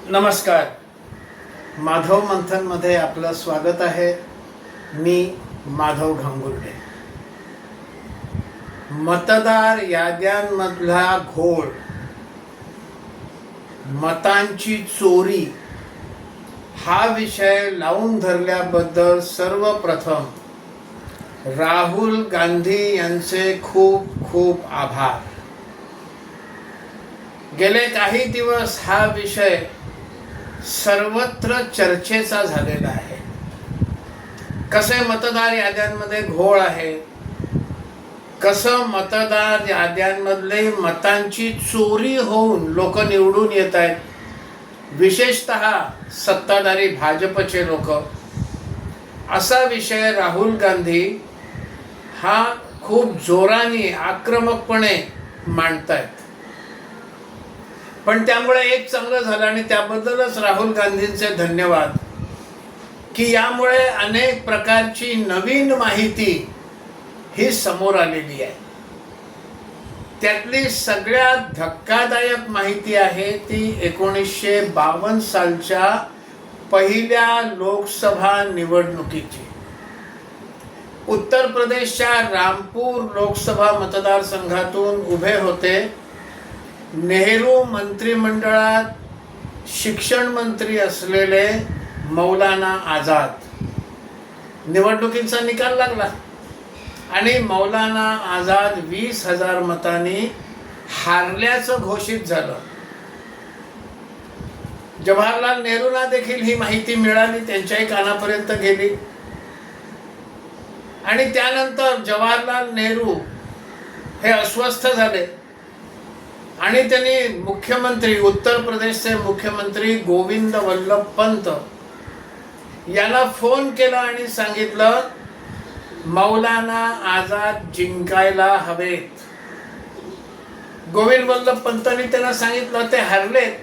नमस्कार. माधव मंथनमध्ये आपलं स्वागत आहे. मी माधव घांगुर्डे. मतदार याद्यांमधला घोळ, मतांची चोरी हा विषय लावून धरल्याबद्दल सर्वप्रथम राहुल गांधी यांचे खूप खूप आभार. गेले काही दिवस हा विषय सर्वत्र चर्चेचा झालेला आहे. कसे मतदार याद्यांमध्ये घोळ आहे, कसं मतदार याद्यांमधले मतांची चोरी होऊन लोक निवडून येत आहेत, विशेषतः सत्ताधारी भाजपचे लोक. असा विषय राहुल गांधी हा खूप जोराने आक्रमकपणे मांडतायत. पण त्यामुळे एक चांगलं झालं आणि त्याबद्दलच राहुल गांधींचे धन्यवाद की यामुळे अनेक प्रकारची नवीन माहिती ही समोर आलेली आहे. त्यातली सगळ्यात धक्कादायक माहिती आहे ती 1952 सालच्या पहिल्या लोकसभा निवडणुकीची. उत्तर प्रदेशच्या रामपूर लोकसभा मतदारसंघातून उभे होते नेहरू मंत्रिमंडळात शिक्षण मंत्री असलेले मौलाना आझाद. निवडणुकीचा निकाल लागला आणि मौलाना आझाद 20,000 मतांनी हारल्याचं घोषित झालं. जवाहरलाल नेहरूंना देखील ही माहिती मिळाली, त्यांच्याही कानापर्यंत गेली. आणि त्यानंतर जवाहरलाल नेहरू हे अस्वस्थ झाले आणि त्यांनी मुख्यमंत्री, उत्तर प्रदेशचे मुख्यमंत्री गोविंद वल्लभ पंत यांना फोन केला आणि सांगितलं मौलाना आझाद जिंकायला हवेत. गोविंद वल्लभ पंतांनी त्यांना सांगितलं ते हरलेत,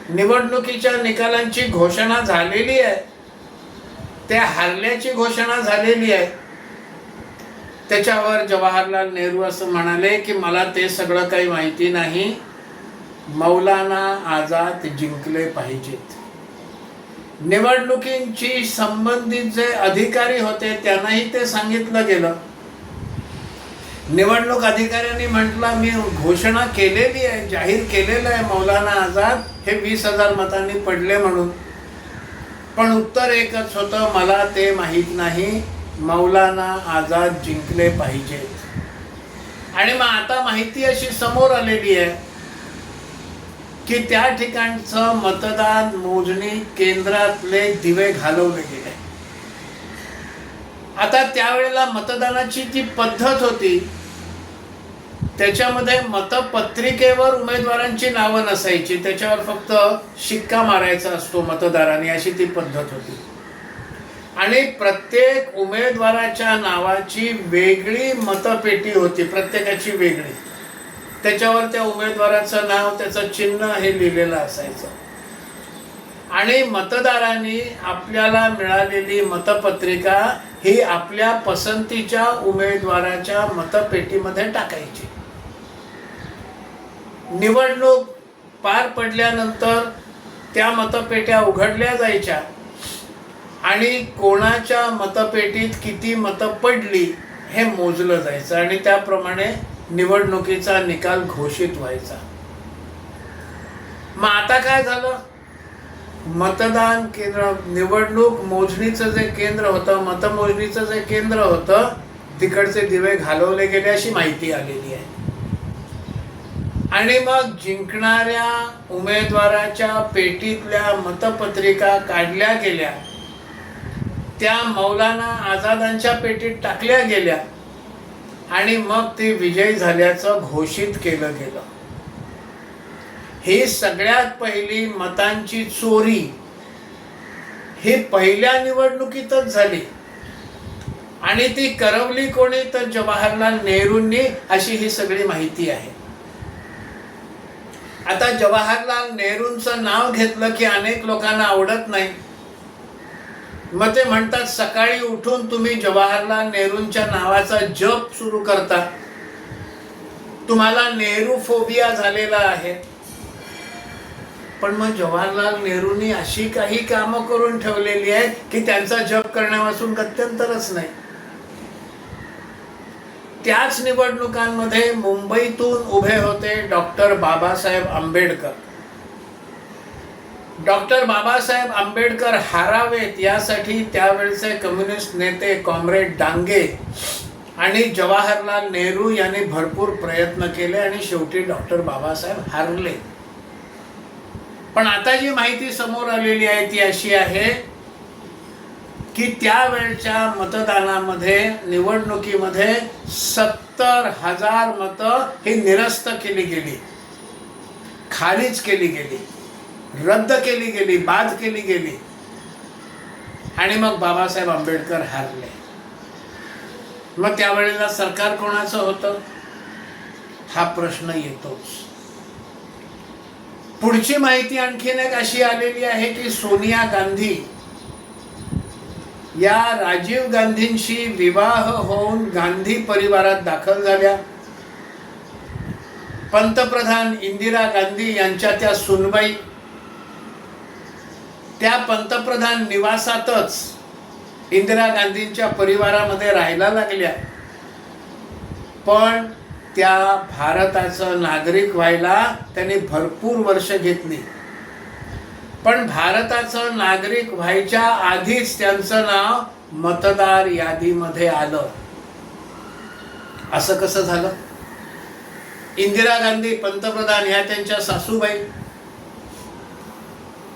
निवडणुकीच्या निकालांची घोषणा झालेली आहे, त्या हरल्याची घोषणा झालेली आहे. त्याच्यावर जवाहरलाल नेहरू असं म्हणाले की मला ते सगळं काही माहिती नाही, मौलाना आझाद जिंकले पाहिजेत. निवडणुकींची संबंधित जे अधिकारी होते त्यांनाही ते सांगितलं गेलं. निवडणूक अधिकाऱ्यांनी म्हटलं मी घोषणा केलेली आहे, जाहीर केलेलं आहे मौलाना आझाद हे 20,000 मतांनी पडले म्हणून. पण उत्तर एकच होतं, मला ते माहीत नाही, मौलाना आझाद जिंकले पाहिजेत. आणि मग आता माहिती अशी समोर आलेली आहे की त्या ठिकाणचं मतदान मोजणी केंद्रातले दिवे घालवले गेले. आता त्यावेळेला मतदानाची जी पद्धत होती त्याच्यामध्ये मतपत्रिकेवर उमेदवारांची नावं नसायची, त्याच्यावर फक्त शिक्का मारायचा असतो मतदारांनी, अशी ती पद्धत होती. आणि प्रत्येक उमेदवाराच्या नावाची वेगळी मतपेटी होती, प्रत्येकाची वेगळी. त्याच्यावर त्या उमेदवाराचं नाव, त्याचं चिन्ह हे लिहिलेलं असायचं. आणि मतदारांनी आपल्याला मिळालेली मतपत्रिका ही आपल्या पसंतीच्या उमेदवाराच्या मतपेटीमध्ये टाकायची. निवडणूक पार पडल्यानंतर त्या मतपेट्या उघडल्या जायच्या आणि कोणाच्या मतपेटीत किती मतं पडली हे मोजलं जायचं आणि त्याप्रमाणे निवडणुकीचा निकाल घोषित व्हायचा. मग आता काय झालं, मतदान केंद्र, निवडणूक मोजणीचं जे केंद्र होतं, मतमोजणीचं जे केंद्र होतं तिकडचे दिवे घालवले गेले अशी माहिती आलेली आहे. आणि मग जिंकणाऱ्या उमेदवाराच्या पेटीतल्या मतपत्रिका काढल्या गेल्या, त्या मौलाना आझादांच्या पेटीत टाकल्या गेल्या आणि मग ती विजयी झाल्याचं घोषित केलं गेलं. ही सगळ्यात पहिली मतांची चोरी ही पहिल्या निवडणुकीतच झाली आणि ती करवली कोणी तर जवाहरलाल नेहरूंनी, अशी ही सगळी माहिती आहे. आता जवाहरलाल नेहरूंचं नाव घेतलं की अनेक लोकांना आवडत नाही. मग ते म्हणतात सकाळी उठून तुम्ही जवाहरलाल नेहरूंच्या नावाचा जप सुरू करता, तुम्हाला नेहरू फोबिया झालेला आहे. पण मग जवाहरलाल नेहरूंनी अशी काही कामं करून ठेवलेली आहेत की त्यांचा जप करण्यापासून गत्यंतरच नाही. त्याच निवडणुकांमध्ये मुंबईतून उभे होते डॉक्टर बाबासाहेब आंबेडकर. डॉक्टर बाबासाहेब आंबेडकर हारावेत यासाठी त्यावेळचे कम्युनिस्ट नेते कॉम्रेड डांगे आणि जवाहरलाल नेहरू यांनी भरपूर प्रयत्न केले आणि शेवटी डॉक्टर बाबासाहेब हारले. पण आता जी माहिती समोर आलेली आहे ती अशी आहे की त्यावेळच्या मतदानामध्ये निवडणुकीमध्ये 70,000 मतं ही निरस्त केली गेली, खारिज केली गेली, रद्द केली गेली, बाद केली गेली आणि मग बाबासाहेब आंबेडकर हारले. मग त्यावेळेला सरकार कोणाचं होतं हा प्रश्न येतोच. पुढची माहिती आणखीन एक अशी आलेली आहे की सोनिया गांधी या राजीव गांधींशी विवाह होऊन गांधी परिवारात दाखल झाल्या. पंतप्रधान इंदिरा गांधी यांच्या त्या सुनबाई त्या पंतप्रधान निवासातच इंदिरा गांधींच्या परिवारामध्ये राहायला लागल्या. पण त्या भारताचं नागरिक व्हायला त्यांनी भरपूर वर्ष घेतली. पण भारताचं नागरिक व्हायच्या आधीच त्यांचं नाव मतदार यादीमध्ये आलं. असं कसं झालं? इंदिरा गांधी पंतप्रधान ह्या त्यांच्या सासूबाई,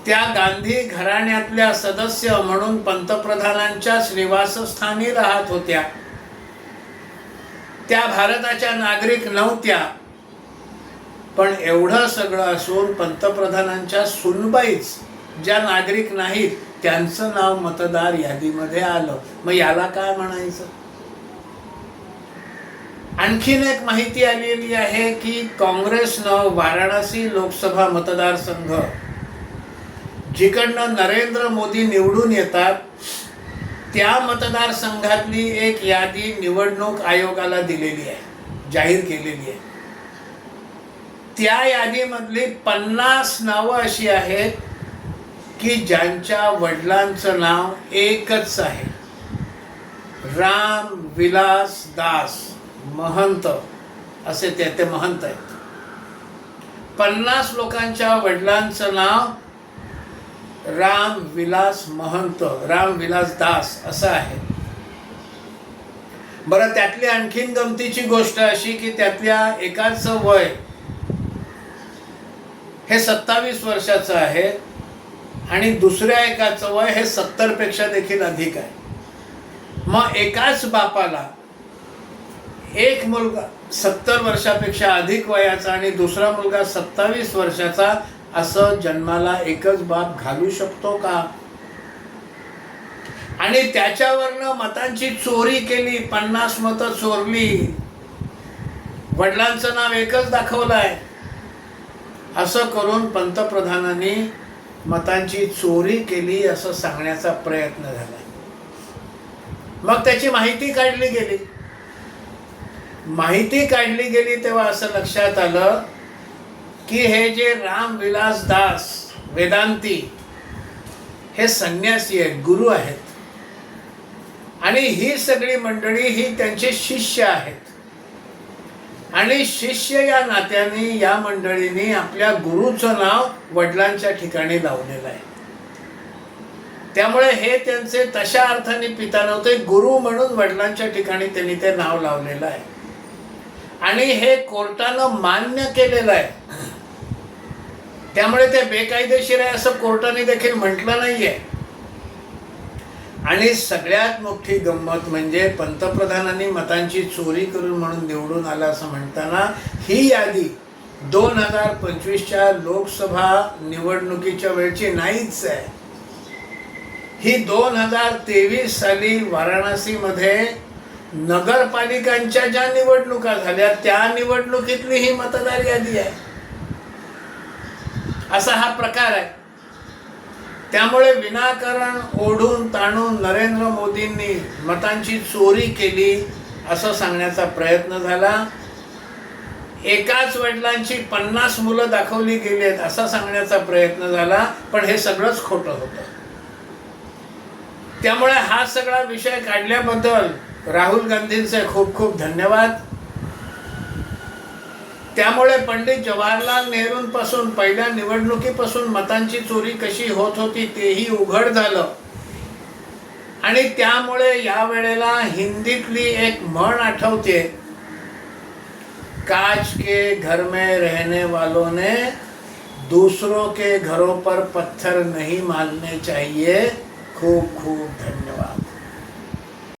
त्या गांधी घराण्यातल्या सदस्य म्हणून पंतप्रधानांच्याच निवासस्थानी राहत होत्या. त्या भारताच्या नागरिक नव्हत्या. पण एवढं सगळं असून पंतप्रधानांच्या सुनबाईच ज्या नागरिक नाहीत त्यांचं नाव मतदार यादीमध्ये आलं. मग याला काय म्हणायचं? आणखीन एक माहिती आलेली आहे की काँग्रेसनं वाराणसी लोकसभा मतदारसंघ जिकडनं नरेंद्र मोदी निवडून येतात त्या मतदारसंघातली एक यादी निवडणूक आयोगाला दिलेली आहे, जाहीर केलेली आहे. त्या यादीमधली 50 नावं अशी आहेत की ज्यांच्या वडिलांचं नाव एकच आहे, राम विलास दास महंत असे ते महंत आहेत. 50 लोकांच्या वडिलांचं नाव राम विलास महंत, राम विलास दास असं आहे. बरं, त्यातली आणखीन गमतीची गोष्ट अशी की त्यातल्या एकाचं वय हे 27 वर्षाचं आहे आणि दुसऱ्या एकाचं वय हे 70 पेक्षा देखील अधिक आहे. मग एकाच बापाला एक मुलगा 70 वर्षापेक्षा अधिक वयाचा आणि दुसरा मुलगा 27 वर्षाचा असं जन्माला एकच बाप घालू शकतो का? आणि त्याच्यावरनं मतांची चोरी केली, 50 मतं चोरली, वडिलांचं नाव एकच दाखवलंय. असं करून पंतप्रधानांनी मतांची चोरी केली असं सांगण्याचा प्रयत्न झाला. मग त्याची माहिती काढली गेली. माहिती काढली गेली तेव्हा असं लक्षात आलं की हे जे राम विलास दास वेदांती हे संन्यासी आहेत, गुरु आहेत आणि ही सगळी मंडळी ही त्यांचे शिष्य आहेत. आणि शिष्य या नात्याने या मंडळींनी आपल्या गुरुचं नाव वडिलांच्या ठिकाणी लावलेलं आहे. त्यामुळे हे त्यांचे तशा अर्थाने पिता नव्हते, गुरु म्हणून वडिलांच्या ठिकाणी त्यांनी ते नाव लावलेलं आहे. आणि हे कोर्टानं मान्य केलेलं आहे. त्यामुळे ते बेकायदेशीर आहे असं कोर्टाने देखील म्हटलं नाहीये. आणि सगळ्यात मोठी गंमत म्हणजे पंतप्रधानांनी मतांची चोरी करून म्हणून निवडून आला असं म्हणताना ही यादी 2025च्या लोकसभा निवडणुकीच्या वेळची नाहीच आहे. ही 2023 साली वाराणसीमध्ये नगरपालिकांच्या ज्या निवडणुका झाल्या त्या निवडणुकीतली ही मतदार यादी आहे. असा हा प्रकार आहे. त्यामुळे विनाकारण ओढून ताणून नरेंद्र मोदींनी मतांची चोरी केली असं सांगण्याचा प्रयत्न झाला. एकाच वडिलांची 50 मुलं दाखवली गेली आहेत असा सांगण्याचा प्रयत्न झाला, पण हे सगळंच खोटं होतं. त्यामुळे हा सगळा विषय काढल्याबद्दल राहुल गांधींचे खूप खूप धन्यवाद. त्यामुळे पंडित जवाहरलाल नेहरूंपासून पहिल्या निवडणुकीपासून मतांची चोरी कशी होत होती तेही उघड झालं. आणि त्यामुळे या वेळेला हिंदीतली एक म्हण आठवते, कांच के घर में रहने वालों ने दूसरों के घरों पर पत्थर नहीं मारने चाहिए. खूप खूप धन्यवाद.